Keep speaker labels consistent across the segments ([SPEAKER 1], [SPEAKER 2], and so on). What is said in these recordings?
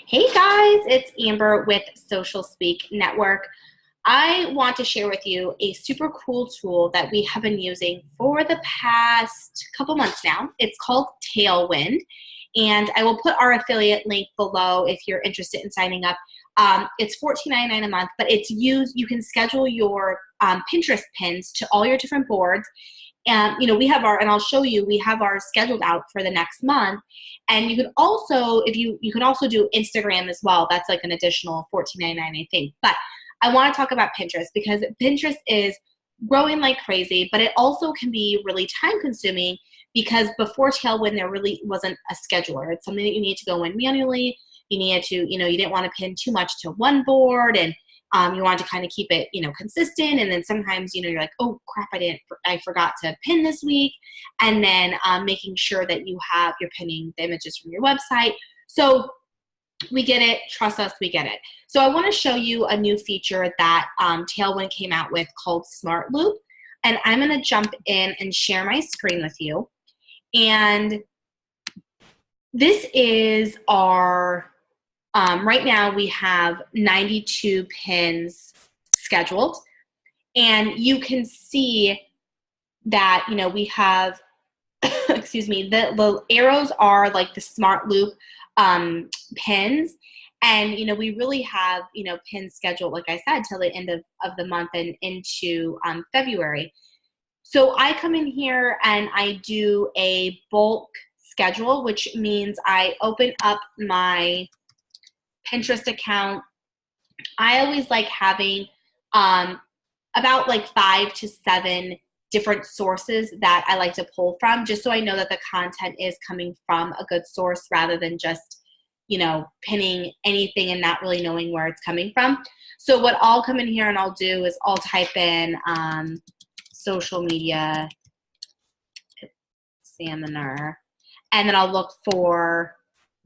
[SPEAKER 1] Hey guys, it's Amber with Social Speak Network. I want to share with you a super cool tool that we have been using for the past couple months now. It's called Tailwind, and I will put our affiliate link below if you're interested in signing up. It's $14.99 a month, but it's used. You can schedule your Pinterest pins to all your different boards. And we have our, and I'll show you, we have ours scheduled out for the next month. And you could also, if you can also do Instagram as well. That's like an additional $14.99, I think. But I want to talk about Pinterest because Pinterest is growing like crazy, but it also can be really time consuming because before Tailwind, there really wasn't a scheduler. It's something that you need to go in manually. You needed to, you didn't want to pin too much to one board, and you want to kind of keep it, consistent. And then sometimes, you're like, oh crap, I forgot to pin this week. And then making sure that you're pinning the images from your website. So we get it. Trust us, we get it. So I want to show you a new feature that Tailwind came out with called Smart Loop. And I'm going to jump in and share my screen with you. And this is our right now we have 92 pins scheduled, and you can see that, we have, excuse me, the arrows are like the Smart Loop pins, and, we really have, pins scheduled, like I said, till the end of the month and into February. So I come in here and I do a bulk schedule, which means I open up my Pinterest account. I always like having about like 5 to 7 different sources that I like to pull from, just so I know that the content is coming from a good source rather than just, pinning anything and not really knowing where it's coming from. So what I'll come in here and I'll do is I'll type in social media examiner, and then I'll look for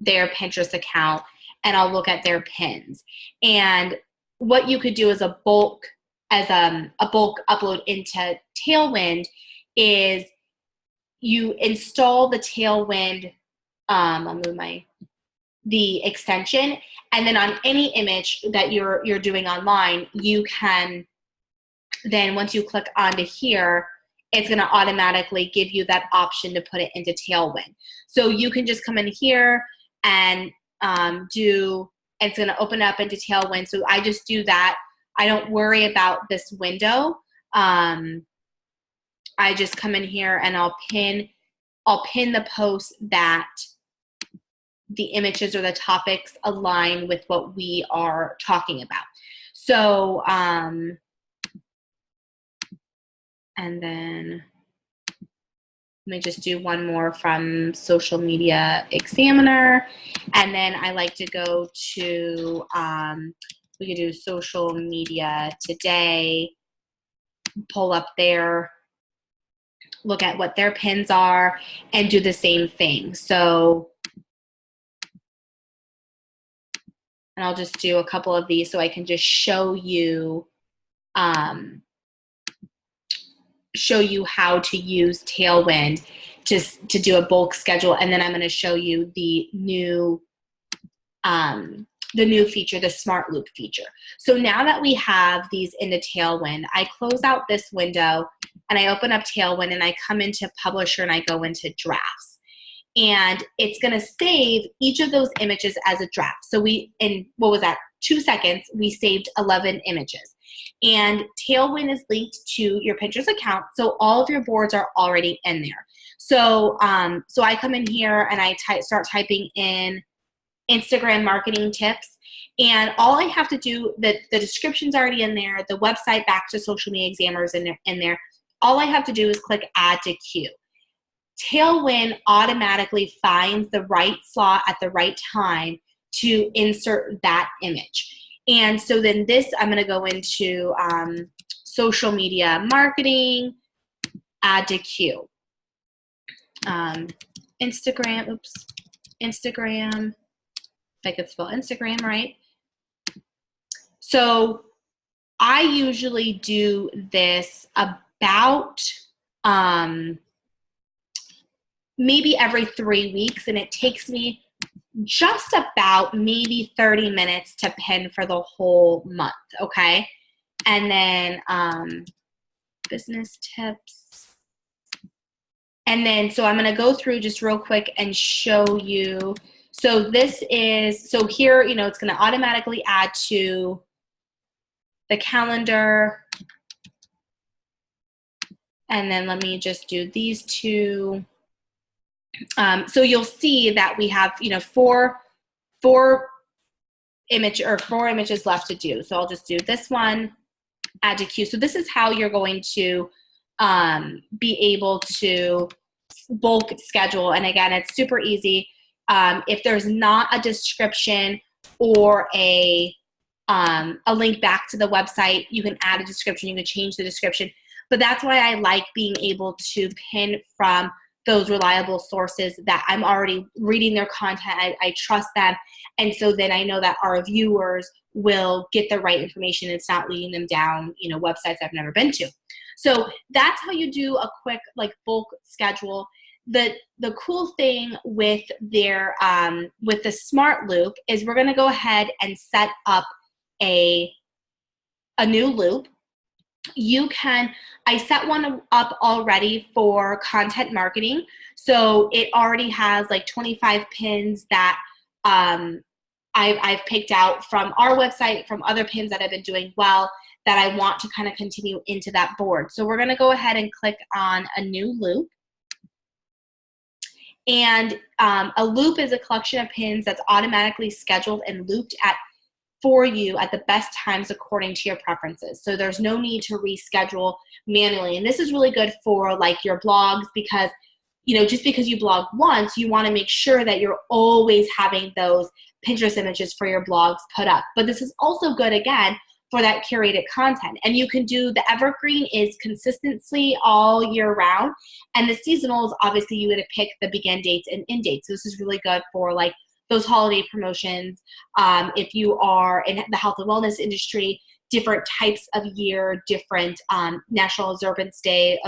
[SPEAKER 1] their Pinterest account, and I'll look at their pins. And what you could do as a bulk upload into Tailwind is you install the Tailwind, I'll move the extension, and then on any image that you're doing online, you can then, once you click onto here, it's going to automatically give you that option to put it into Tailwind. So you can just come in here and it's going to open up into Tailwind. So I just do that. I don't worry about this window. I just come in here and I'll pin the post that the images or the topics align with what we are talking about. So, and then let me just do one more from Social Media Examiner. And then I like to go to, we could do Social Media Today, pull up there, look at what their pins are, and do the same thing. So, and I'll just do a couple of these so I can just show you how to use Tailwind to do a bulk schedule. And then I'm going to show you the new feature, the Smart Loop feature. So now that we have these into Tailwind, I close out this window and I open up Tailwind and I come into Publisher and I go into Drafts. And it's going to save each of those images as a draft. So in 2 seconds, we saved 11 images. And Tailwind is linked to your Pinterest account, so all of your boards are already in there. So, so I come in here and I start typing in Instagram marketing tips, and all I have to do, the description's already in there, the website back to Social Media Examiner's in there. All I have to do is click Add to Queue. Tailwind automatically finds the right slot at the right time to insert that image. And so then I'm going to go into social media marketing, add to queue. Instagram, if I could spell Instagram right. So I usually do this about maybe every 3 weeks, and it takes me just about maybe 30 minutes to pin for the whole month, okay? And then business tips. And then, so I'm gonna go through just real quick and show you. So this is, so here, you know, it's gonna automatically add to the calendar. And then let me just do these two. So you'll see that we have, you know, four images left to do. So I'll just do this one, add to queue. So this is how you're going to be able to bulk schedule. And again, it's super easy. If there's not a description or a link back to the website, you can add a description, you can change the description. But that's why I like being able to pin from those reliable sources that I'm already reading their content. I trust them. And so then I know that our viewers will get the right information. It's not leading them down, you know, websites I've never been to. So that's how you do a quick like bulk schedule. The cool thing with their with the smart loop is we're going to go ahead and set up a new loop. You can, I set one up already for content marketing. So it already has like 25 pins that I've picked out from our website, from other pins that have been doing well, that I want to kind of continue into that board. So we're going to go ahead and click on a new loop. And a loop is a collection of pins that's automatically scheduled and looped for you at the best times according to your preferences. So there's no need to reschedule manually. And this is really good for like your blogs because, you know, just because you blog once, you want to make sure that you're always having those Pinterest images for your blogs put up. But this is also good, again, for that curated content. And you can do, the evergreen is consistency all year round. And the seasonals, obviously you would pick the begin dates and end dates. So this is really good for like those holiday promotions. If you are in the health and wellness industry, different types of year, different national observance days,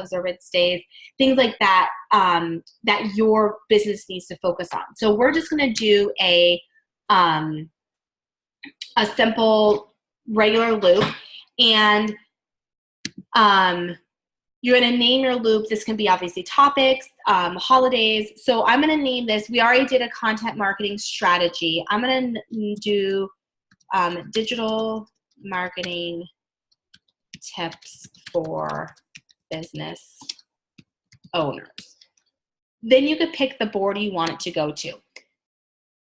[SPEAKER 1] things like that, that your business needs to focus on. So we're just gonna do a simple regular loop, and you're going to name your loop. This can be obviously topics, holidays. So I'm going to name this, we already did a content marketing strategy. I'm going to do digital marketing tips for business owners. Then you could pick the board you want it to go to.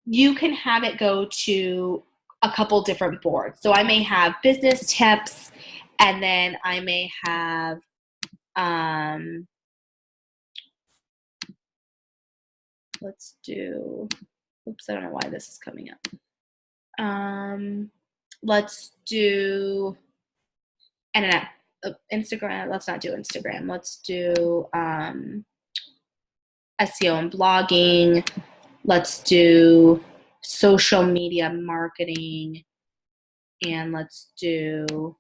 [SPEAKER 1] You can have it go to a couple different boards. So I may have business tips, and then I may have let's do, oops, I don't know why this is coming up. Let's do, I don't know, Instagram. Let's not do Instagram. Let's do SEO and blogging. Let's do social media marketing. And let's do,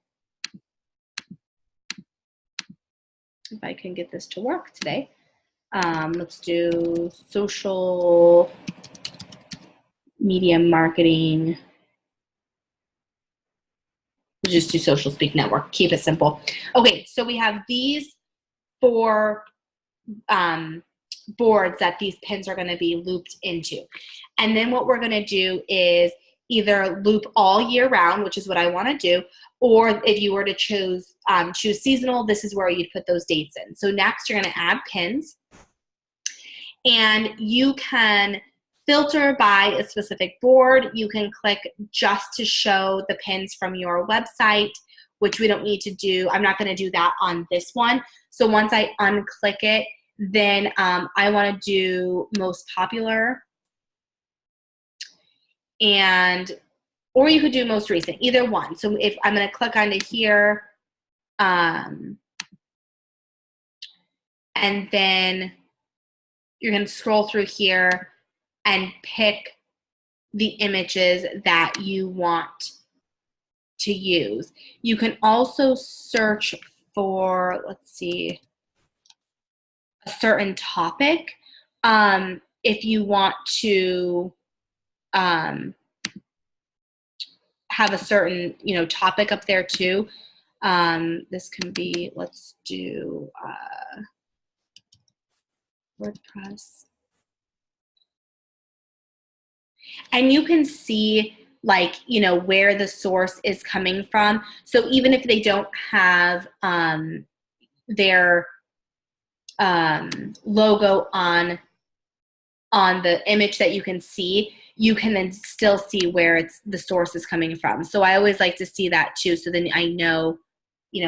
[SPEAKER 1] if I can get this to work today, let's do social media marketing. We'll just do Social Speak Network. Keep it simple. Okay, so we have these four boards that these pins are going to be looped into. And then what we're going to do is either loop all year round, which is what I want to do, or if you were to choose seasonal, this is where you'd put those dates in. So next, you're going to add pins. And you can filter by a specific board. You can click just to show the pins from your website, which we don't need to do. I'm not going to do that on this one. So once I unclick it, then I want to do most popular. Or you could do most recent, either one. So if I'm going to click onto here, and then you're going to scroll through here and pick the images that you want to use. You can also search for, let's see, a certain topic if you want to have a certain, topic up there too. This can be, let's do WordPress. And you can see like, where the source is coming from. So even if they don't have their logo on the image that you can see, you can then still see where the source is coming from. So I always like to see that too, so then I know,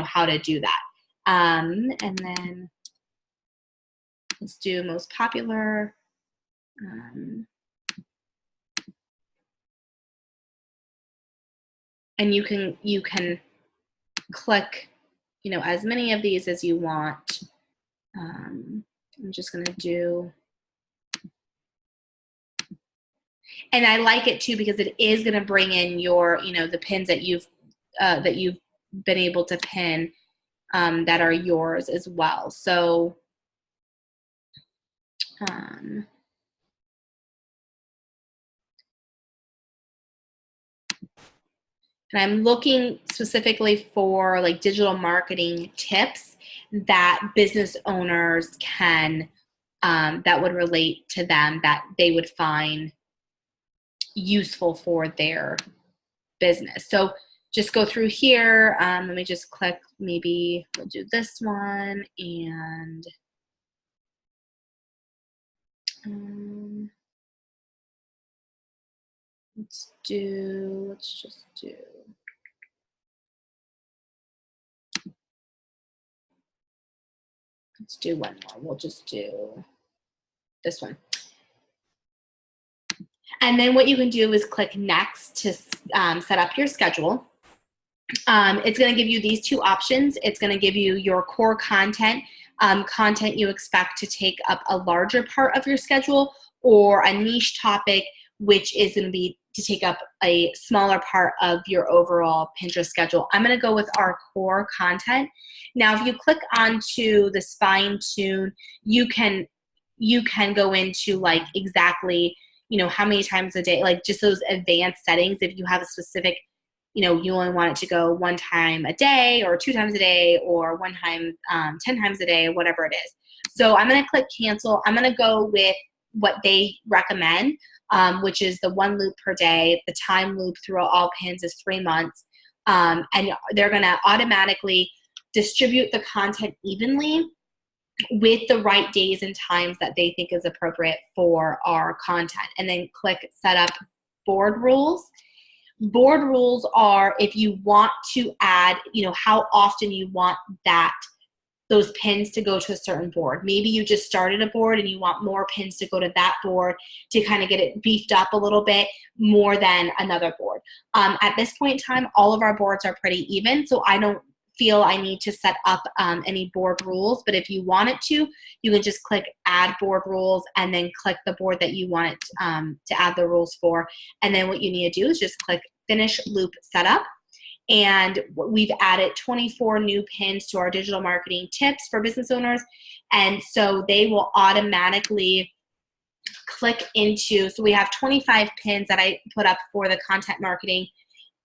[SPEAKER 1] how to do that. And then let's do most popular. And you can click, as many of these as you want. I'm just gonna do. And I like it too because it is going to bring in your, the pins that you've been able to pin that are yours as well. So, and I'm looking specifically for like digital marketing tips that business owners can, that would relate to them, that they would find useful for their business. So just go through here. Let me just click, maybe we'll do this one, and let's do one more. We'll just do this one. And then what you can do is click next to set up your schedule. It's going to give you these two options. It's going to give you your core content, content you expect to take up a larger part of your schedule, or a niche topic, which is going to be to take up a smaller part of your overall Pinterest schedule. I'm going to go with our core content. Now, if you click onto this fine tune, you can go into like exactly, how many times a day, like just those advanced settings. If you have a specific, you only want it to go 1 time a day, or 2 times a day, or 1 time, 10 times a day, or whatever it is. So I'm going to click cancel. I'm going to go with what they recommend, which is the 1 loop per day. The time loop through all pins is 3 months. And they're going to automatically distribute the content evenly with the right days and times that they think is appropriate for our content. And then click set up board rules. Board rules are if you want to add, how often you want those pins to go to a certain board. Maybe you just started a board and you want more pins to go to that board to kind of get it beefed up a little bit more than another board. At this point in time, all of our boards are pretty even, so I don't feel I need to set up any board rules, but if you wanted to, you can just click add board rules and then click the board that you want it to add the rules for. And then what you need to do is just click finish loop setup. And we've added 24 new pins to our digital marketing tips for business owners. And so they will automatically click into, so we have 25 pins that I put up for the content marketing,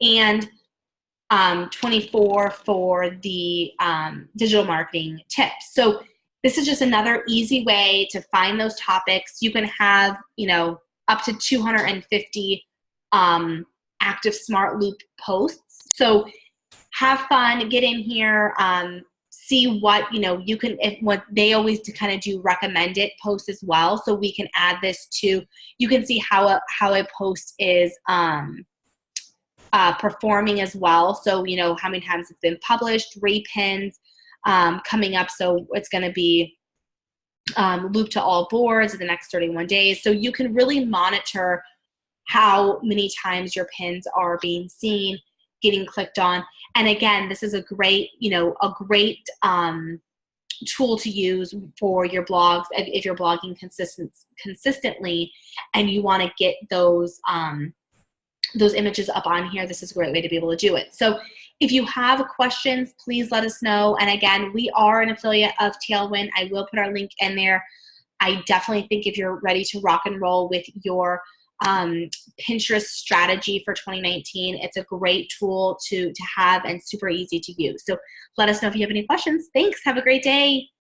[SPEAKER 1] and 24 for the digital marketing tips. So this is just another easy way to find those topics. You can have, up to 250 active smart loop posts. So have fun, get in here, see what, you can, what they always kind of do recommended posts as well. So we can add this to, you can see how a post is performing as well. So, how many times it's been published, repins coming up. So it's going to be looped to all boards in the next 31 days. So you can really monitor how many times your pins are being seen, getting clicked on. And again, this is a great, tool to use for your blogs if you're blogging consistently and you want to get those images up on here. This is a great way to be able to do it. So if you have questions, please let us know. And again, we are an affiliate of Tailwind. I will put our link in there. I definitely think if you're ready to rock and roll with your Pinterest strategy for 2019. It's a great tool to have and super easy to use. So let us know if you have any questions. Thanks. Have a great day.